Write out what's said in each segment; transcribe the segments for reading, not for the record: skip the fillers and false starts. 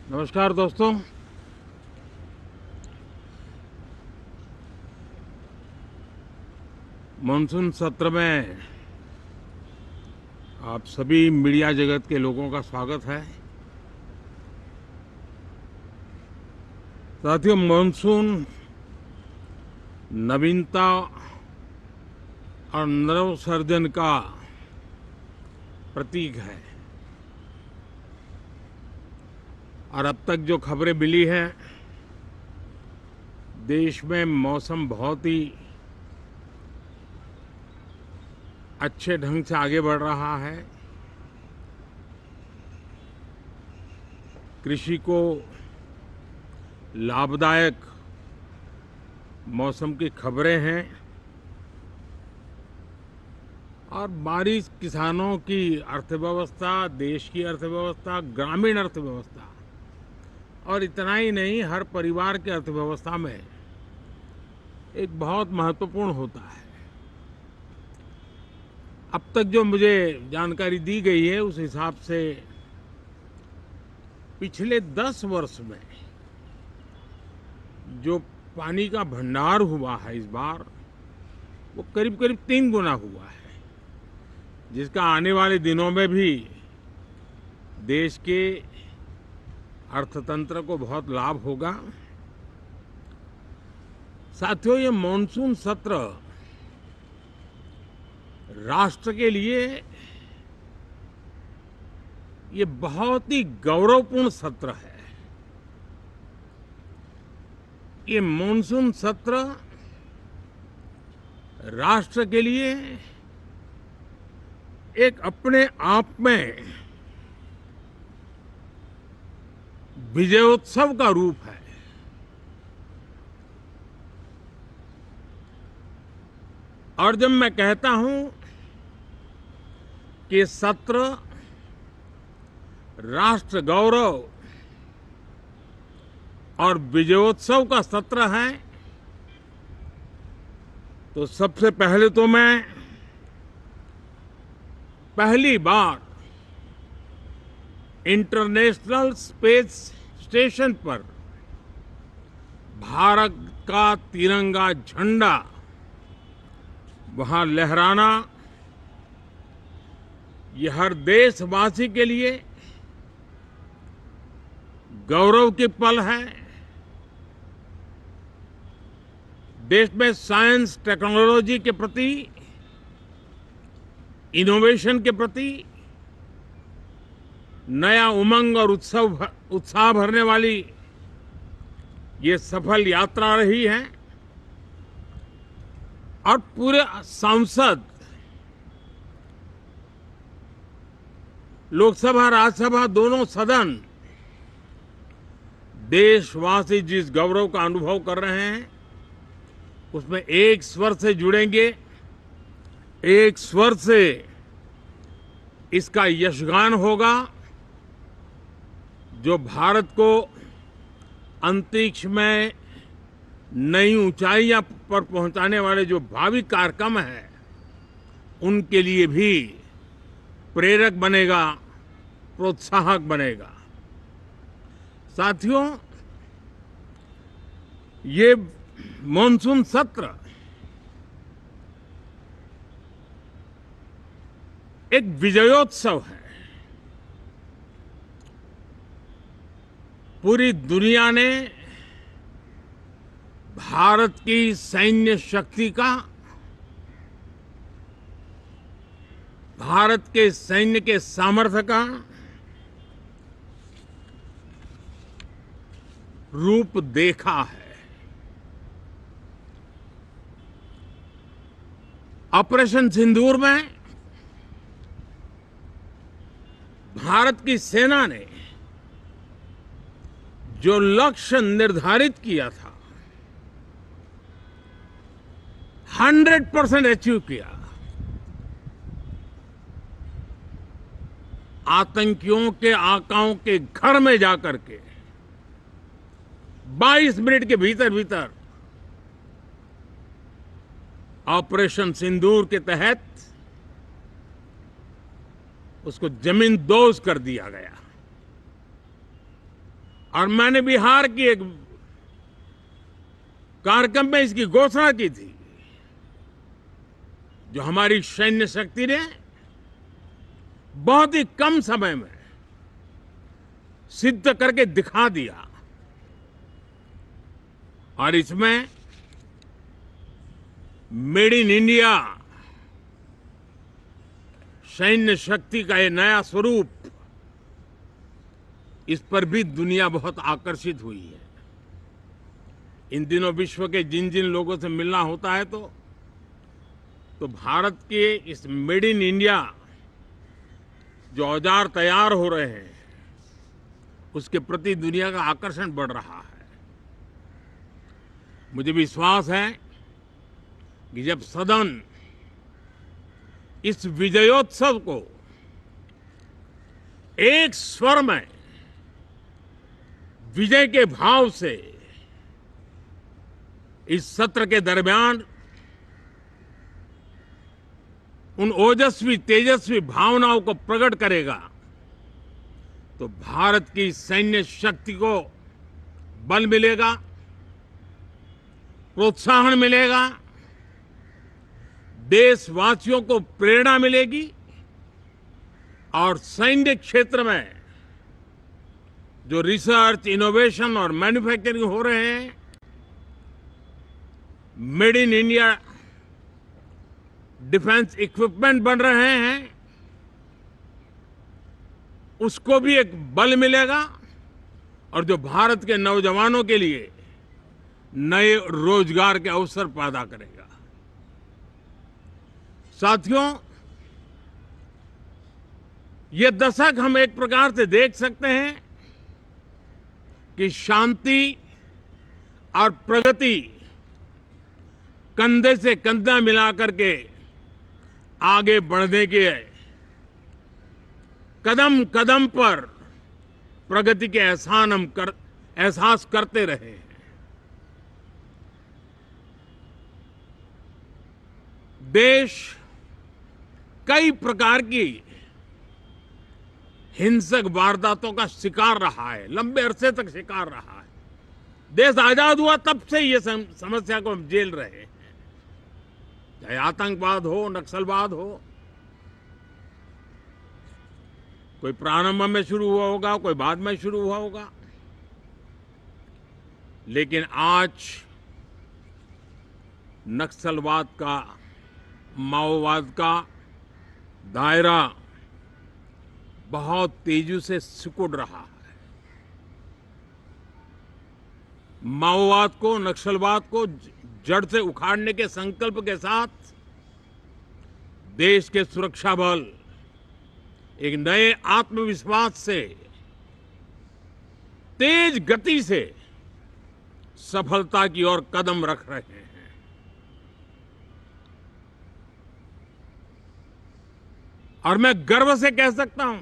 नमस्कार दोस्तों। मानसून सत्र में आप सभी मीडिया जगत के लोगों का स्वागत है। साथियों, मानसून नवीनता और नवसर्जन का प्रतीक है और अब तक जो खबरें मिली हैं, देश में मौसम बहुत ही अच्छे ढंग से आगे बढ़ रहा है। कृषि को लाभदायक मौसम की खबरें हैं और बारिश किसानों की अर्थव्यवस्था, देश की अर्थव्यवस्था, ग्रामीण अर्थव्यवस्था और इतना ही नहीं, हर परिवार की अर्थव्यवस्था में एक बहुत महत्वपूर्ण होता है। अब तक जो मुझे जानकारी दी गई है उस हिसाब से पिछले 10 वर्ष में जो पानी का भंडार हुआ है इस बार, वो करीब करीब 3 गुना हुआ है, जिसका आने वाले दिनों में भी देश के अर्थतंत्र को बहुत लाभ होगा। साथियों, ये मॉनसून सत्र राष्ट्र के लिए ये बहुत ही गौरवपूर्ण सत्र है। ये मॉनसून सत्र राष्ट्र के लिए एक अपने आप में विजयोत्सव का रूप है। और जब मैं कहता हूं कि सत्र राष्ट्र गौरव और विजयोत्सव का सत्र है, तो सबसे पहले तो मैं पहली बार इंटरनेशनल स्पेस स्टेशन पर भारत का तिरंगा झंडा वहां लहराना, ये हर देशवासी के लिए गौरव की पल है। देश में साइंस टेक्नोलॉजी के प्रति, इनोवेशन के प्रति नया उमंग और उत्साह भरने वाली ये सफल यात्रा रही है और पूरे संसद, लोकसभा राज्यसभा दोनों सदन देशवासी जिस गौरव का अनुभव कर रहे हैं उसमें एक स्वर से जुड़ेंगे, एक स्वर से इसका यशगान होगा। जो भारत को अंतरिक्ष में नई ऊंचाइयां पर पहुंचाने वाले जो भावी कार्यक्रम हैं, उनके लिए भी प्रेरक बनेगा, प्रोत्साहक बनेगा। साथियों, ये मॉनसून सत्र एक विजयोत्सव है। पूरी दुनिया ने भारत की सैन्य शक्ति का, भारत के सैन्य के सामर्थ्य का रूप देखा है। ऑपरेशन सिंदूर में भारत की सेना ने जो लक्ष्य निर्धारित किया था 100% अचीव किया। आतंकियों के आकाओं के घर में जाकर के 22 मिनट के भीतर भीतर ऑपरेशन सिंदूर के तहत उसको जमींदोज कर दिया गया। और मैंने बिहार की एक कार्यक्रम में इसकी घोषणा की थी, जो हमारी सैन्य शक्ति ने बहुत ही कम समय में सिद्ध करके दिखा दिया। और इसमें मेड इन इंडिया सैन्य शक्ति का ये नया स्वरूप, इस पर भी दुनिया बहुत आकर्षित हुई है। इन दिनों विश्व के जिन जिन लोगों से मिलना होता है तो भारत के इस मेड इन इंडिया जो औजार तैयार हो रहे हैं, उसके प्रति दुनिया का आकर्षण बढ़ रहा है। मुझे विश्वास है कि जब सदन इस विजयोत्सव को एक स्वर में विजय के भाव से इस सत्र के दरमियान उन ओजस्वी तेजस्वी भावनाओं को प्रकट करेगा, तो भारत की सैन्य शक्ति को बल मिलेगा, प्रोत्साहन मिलेगा, देशवासियों को प्रेरणा मिलेगी और सैन्य क्षेत्र में जो रिसर्च, इनोवेशन और मैन्युफैक्चरिंग हो रहे हैं, made in India defence equipment बन रहे हैं, उसको भी एक बल मिलेगा और जो भारत के नौजवानों के लिए नए रोजगार के अवसर पैदा करेगा। साथियों, ये दशक हम एक प्रकार से देख सकते हैं कि शांति और प्रगति कंधे से कंधा मिलाकर के आगे बढ़ने के कदम कदम पर प्रगति के एहसास करते रहे हैं। देश कई प्रकार की हिंसक वारदातों का शिकार रहा है, लंबे अरसे तक शिकार रहा है। देश आजाद हुआ तब से ये समस्या को हम झेल रहे हैं, चाहे आतंकवाद हो, नक्सलवाद हो। कोई प्रारंभ में शुरू हुआ होगा, कोई बाद में शुरू हुआ होगा, लेकिन आज नक्सलवाद का, माओवाद का दायरा बहुत तेजी से सिकुड़ रहा है। माओवाद को, नक्सलवाद को जड़ से उखाड़ने के संकल्प के साथ देश के सुरक्षा बल एक नए आत्मविश्वास से, तेज गति से सफलता की ओर कदम रख रहे हैं। और मैं गर्व से कह सकता हूं,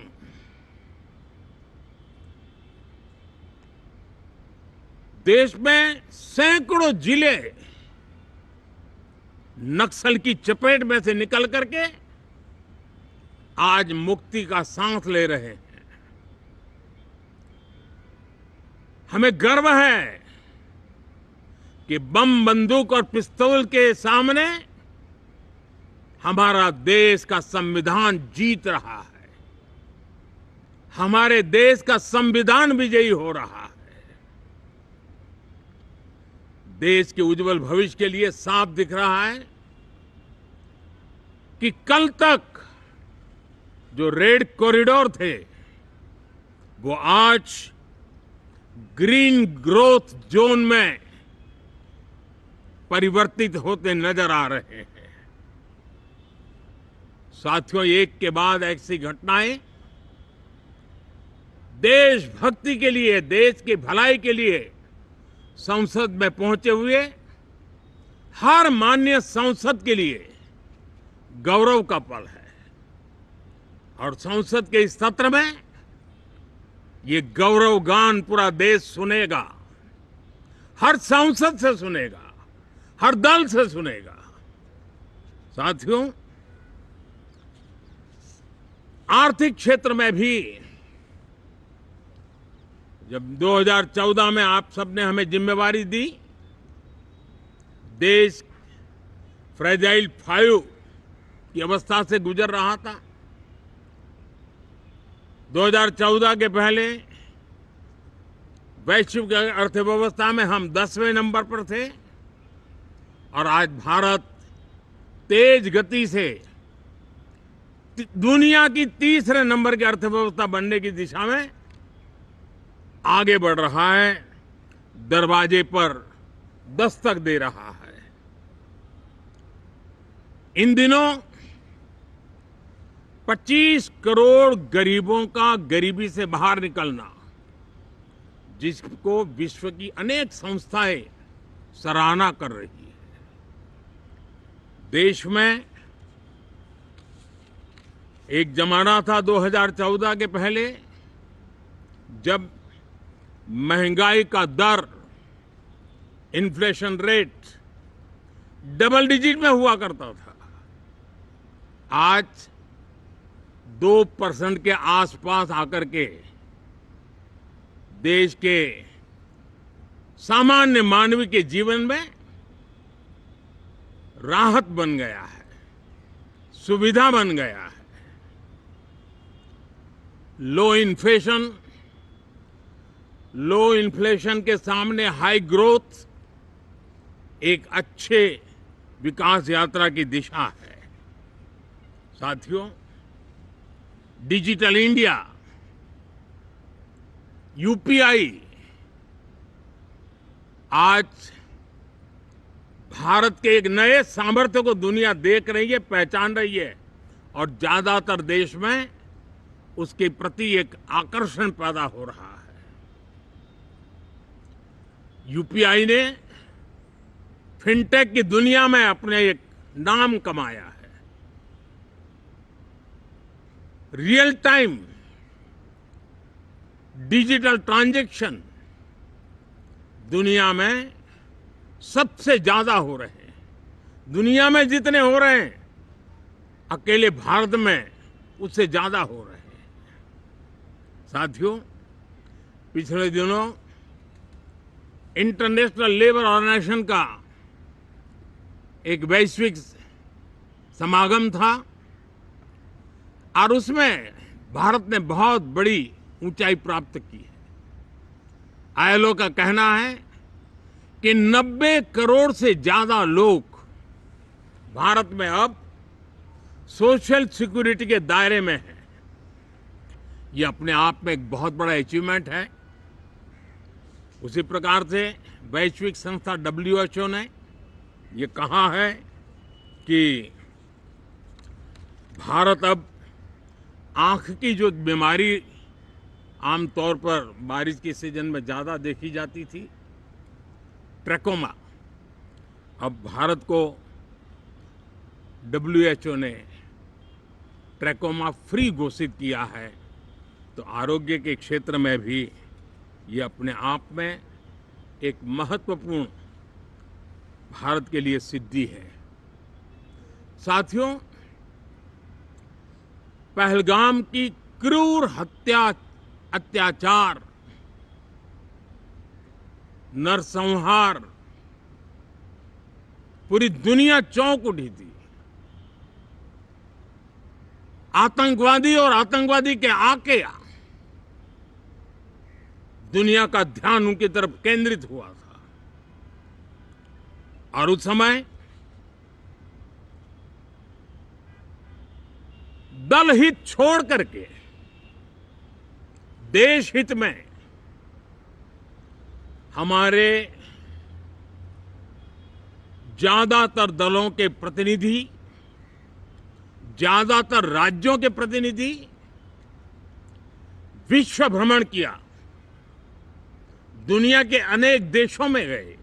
देश में सैकड़ों जिले नक्सल की चपेट में से निकल करके आज मुक्ति का सांस ले रहे हैं। हमें गर्व है कि बम, बंदूक और पिस्तौल के सामने हमारा देश का संविधान जीत रहा है, हमारे देश का संविधान विजयी हो रहा है। देश के उज्जवल भविष्य के लिए साफ दिख रहा है कि कल तक जो रेड कॉरिडोर थे, वो आज ग्रीन ग्रोथ जोन में परिवर्तित होते नजर आ रहे हैं। साथियों, एक के बाद ऐसी घटनाएं देशभक्ति के लिए, देश की भलाई के लिए संसद में पहुंचे हुए हर माननीय सांसद के लिए गौरव का पल है। और संसद के इस सत्र में ये गौरव गान पूरा देश सुनेगा, हर सांसद से सुनेगा, हर दल से सुनेगा। साथियों, आर्थिक क्षेत्र में भी जब 2014 में आप सबने हमें जिम्मेवारी दी, देश फ्रेजाइल 5 की अवस्था से गुजर रहा था। 2014 के पहले वैश्विक अर्थव्यवस्था में हम 10वें नंबर पर थे और आज भारत तेज गति से दुनिया की तीसरे नंबर की अर्थव्यवस्था बनने की दिशा में आगे बढ़ रहा है, दरवाजे पर दस्तक दे रहा है। इन दिनों 25 करोड़ गरीबों का गरीबी से बाहर निकलना, जिसको विश्व की अनेक संस्थाएं सराहना कर रही है। देश में एक जमाना था 2014 के पहले, जब महंगाई का दर, इन्फ्लेशन रेट डबल डिजिट में हुआ करता था। आज 2% के आसपास आकर के देश के सामान्य मानव के जीवन में राहत बन गया है, सुविधा बन गया है। लो इन्फ्लेशन के सामने हाई ग्रोथ एक अच्छे विकास यात्रा की दिशा है। साथियों, डिजिटल इंडिया, यूपीआई आज भारत के एक नए सामर्थ्य को दुनिया देख रही है, पहचान रही है और ज्यादातर देश में उसके प्रति एक आकर्षण पैदा हो रहा है। यूपीआई ने फिनटेक की दुनिया में अपने एक नाम कमाया है। रियल टाइम डिजिटल ट्रांजैक्शन दुनिया में सबसे ज्यादा हो रहे हैं। दुनिया में जितने हो रहे हैं, अकेले भारत में उससे ज्यादा हो रहे हैं। साथियों, पिछले दिनों इंटरनेशनल लेबर ऑर्गेनाइजेशन का एक वैश्विक समागम था और उसमें भारत ने बहुत बड़ी ऊंचाई प्राप्त की है। आईएलओ का कहना है कि 90 करोड़ से ज्यादा लोग भारत में अब सोशल सिक्योरिटी के दायरे में हैं। ये अपने आप में एक बहुत बड़ा अचीवमेंट है। उसी प्रकार से वैश्विक संस्था WHO ने ये कहा है कि भारत अब आंख की जो बीमारी आमतौर पर बारिश के सीजन में ज्यादा देखी जाती थी, ट्रैकोमा, अब भारत को WHO ने ट्रैकोमा फ्री घोषित किया है। तो आरोग्य के क्षेत्र में भी ये अपने आप में एक महत्वपूर्ण भारत के लिए सिद्धि है। साथियों, पहलगाम की क्रूर अत्याचार, नरसंहार, पूरी दुनिया चौंक उठी थी। आतंकवादी और आतंकवादी के आके दुनिया का ध्यान उनकी तरफ केंद्रित हुआ था और उस समय दल हित छोड़ करके देश हित में हमारे ज्यादातर दलों के प्रतिनिधि, ज्यादातर राज्यों के प्रतिनिधि विश्व भ्रमण किया, दुनिया के अनेक देशों में गए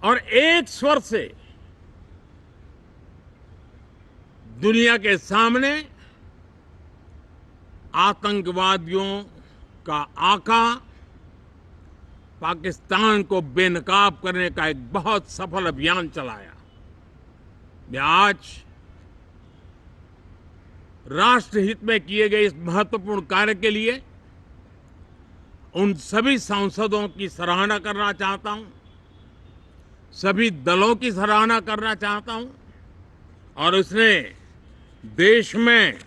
और एक स्वर से दुनिया के सामने आतंकवादियों का आका पाकिस्तान को बेनकाब करने का एक बहुत सफल अभियान चलाया। मैं आज राष्ट्रहित में किए गए इस महत्वपूर्ण कार्य के लिए उन सभी सांसदों की सराहना करना चाहता हूं, सभी दलों की सराहना करना चाहता हूं और उसने देश में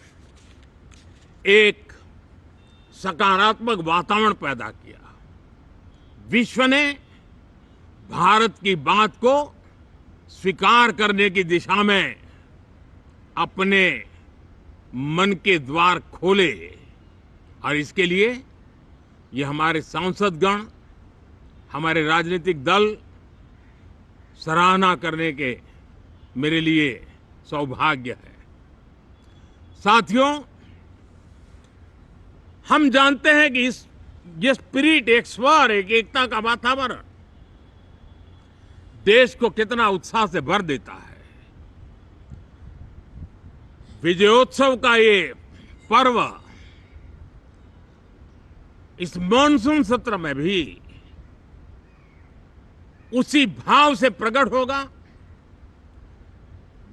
एक सकारात्मक वातावरण पैदा किया। विश्व ने भारत की बात को स्वीकार करने की दिशा में अपने मन के द्वार खोले और इसके लिए ये हमारे सांसदगण, हमारे राजनीतिक दल सराहना करने के मेरे लिए सौभाग्य है। साथियों, हम जानते हैं कि ये स्पिरिट, एक स्वर, एक एकता का वातावरण देश को कितना उत्साह से भर देता है। विजयोत्सव का ये पर्व इस मॉनसून सत्र में भी उसी भाव से प्रकट होगा।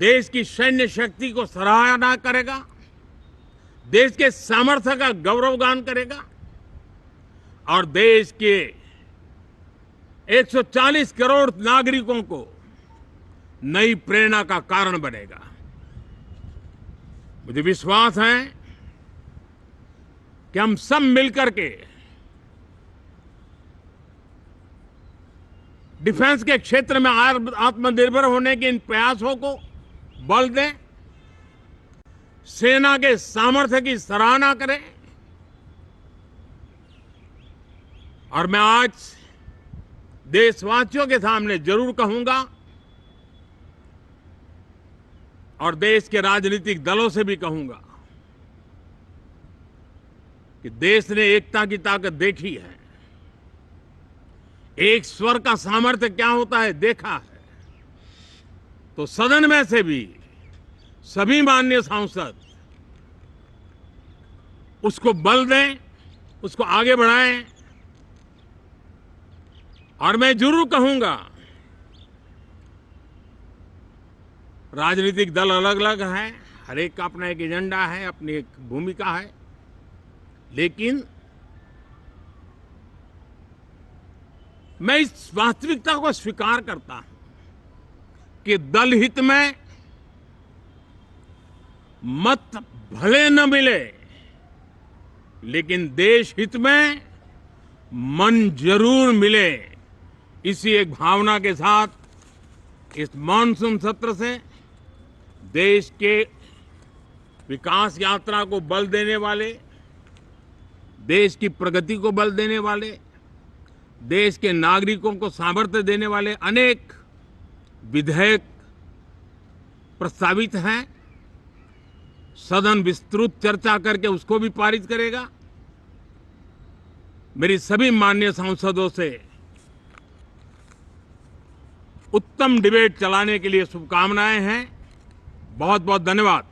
देश की सैन्य शक्ति को सराहना करेगा, देश के सामर्थ्य का गौरवगान करेगा और देश के 140 करोड़ नागरिकों को नई प्रेरणा का कारण बनेगा। मुझे विश्वास है कि हम सब मिलकर के डिफेंस के क्षेत्र में आत्मनिर्भर होने के इन प्रयासों को बल दें, सेना के सामर्थ्य की सराहना करें और मैं आज देशवासियों के सामने जरूर कहूंगा और देश के राजनीतिक दलों से भी कहूंगा कि देश ने एकता की ताकत देखी है, एक स्वर का सामर्थ्य क्या होता है देखा है। तो सदन में से भी सभी माननीय सांसद उसको बल दें, उसको आगे बढ़ाएं और मैं जरूर कहूंगा, राजनीतिक दल अलग अलग हैं, हर एक का अपना एक एजेंडा है, अपनी एक भूमिका है, लेकिन मैं इस वास्तविकता को स्वीकार करता हूं कि दल हित में मत भले न मिले, लेकिन देश हित में मन जरूर मिले। इसी एक भावना के साथ इस मॉनसून सत्र से देश के विकास यात्रा को बल देने वाले, देश की प्रगति को बल देने वाले, देश के नागरिकों को सामर्थ्य देने वाले अनेक विधेयक प्रस्तावित हैं। सदन विस्तृत चर्चा करके उसको भी पारित करेगा। मेरी सभी माननीय सांसदों से उत्तम डिबेट चलाने के लिए शुभकामनाएं हैं। बहुत बहुत धन्यवाद।